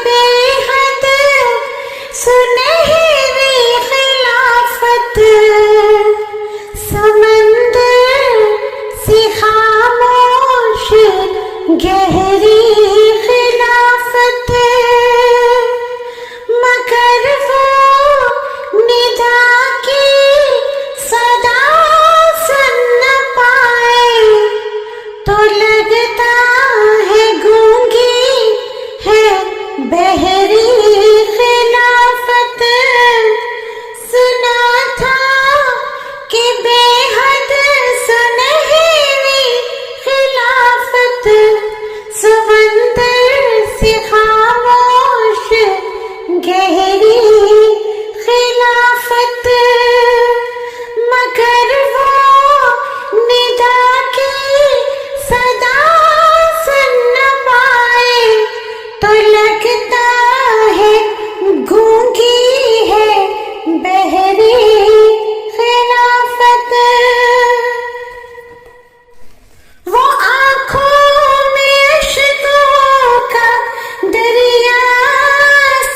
बेहद सुनहरी खिलाफत, समंदर सी खामोश गहरी खिलाफत, मगर वो निदा की सदा सुन न पाए, तो लगता है गूंगी है बहरी खिलाफत। सुना था कि बेहद सुनहरी खिलाफत, समंदर से खामोश गहरी खिलाफत, मगर वो निदा की सदा सुन न पाए, तो लगता है गूंगी है बहरी खिलाफत। वो आँखों में अश्कों का दरिया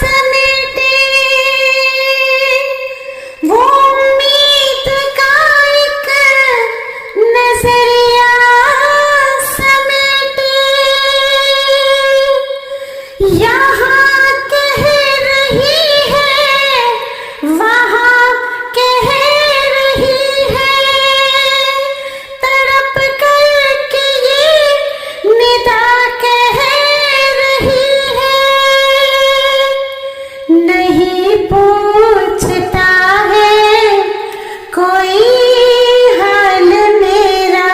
समेटे, वो उम्मीद का एक नजरिया समेटे, यहाँ कह रही है वहाँ कह रही है, तड़प करके ये निदा कह रही है। नहीं पूछता है कोई हाल मेरा,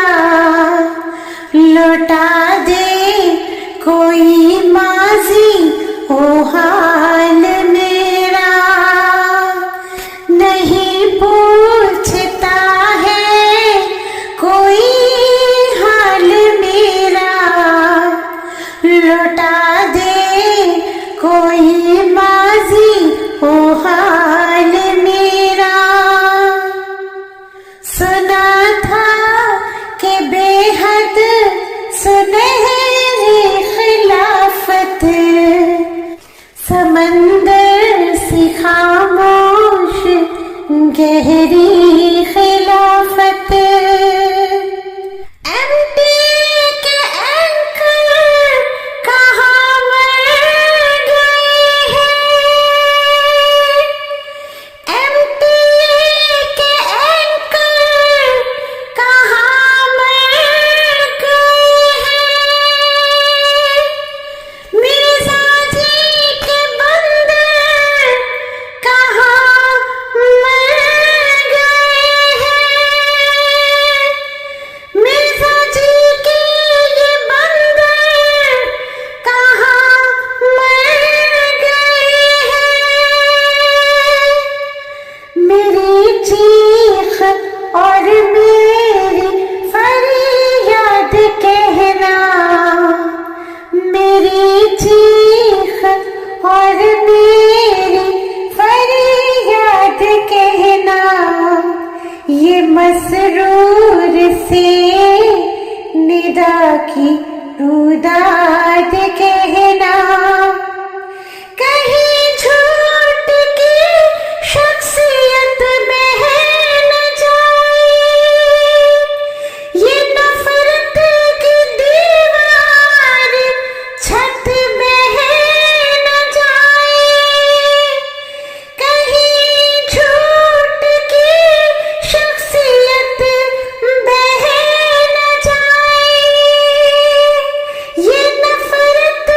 लौटा दे कोई माजी ओ हाल मेरा। नहीं पूछता है कोई हाल मेरा, लौटा दे कोई माजी ओ हाल मेरा। सुना था कि बेहद सुनहरी खिलाफत, समंदर सी खामोश गहरी खिलाफत। एमटी के एंकर कहाँ मर गए हैं, एमटी के एंकर कहाँ मर गए हैं, मिर्जा जी के बंदर कहाँ मर गए हैं, मिर्जा जी के ये बंदर कहाँ मर गए हैं। मेरी चीख और मेरी फरियाद कहना, मेरी चीख और मेरी फरियाद कहना, ये मसरूर से निदा की रुदाद कहना। कहीं झूठ की शख्सियत बह न जाए, ये नफरत की दीवार छत बह न जाए, कहीं झूठ की शख्सियत बह न जाए, ये नफरत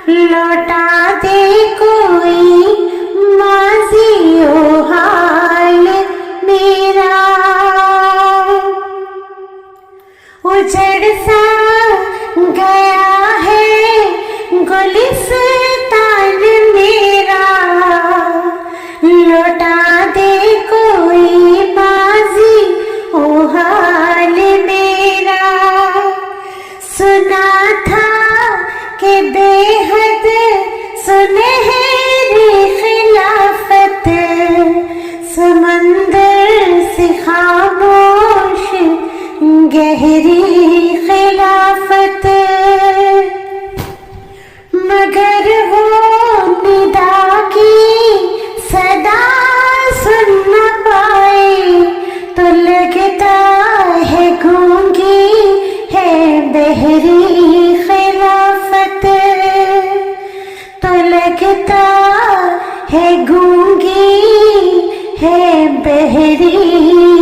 लौटा दे कोई माजियो हाल मेरा। उजड़ सा गया है गुलिस्तान मेरा, लौटा दे कोई माजी ओ हाल मेरा। सुना था कि बेहद सुनहरी खिलाफत, समंदर से खामोश गहरी खिलाफत, मगर वो निदा की सदा सुन न पाए, तो लगता है गूंगी है बहरी खिलाफत, तो लगता है गूंगी है बहरी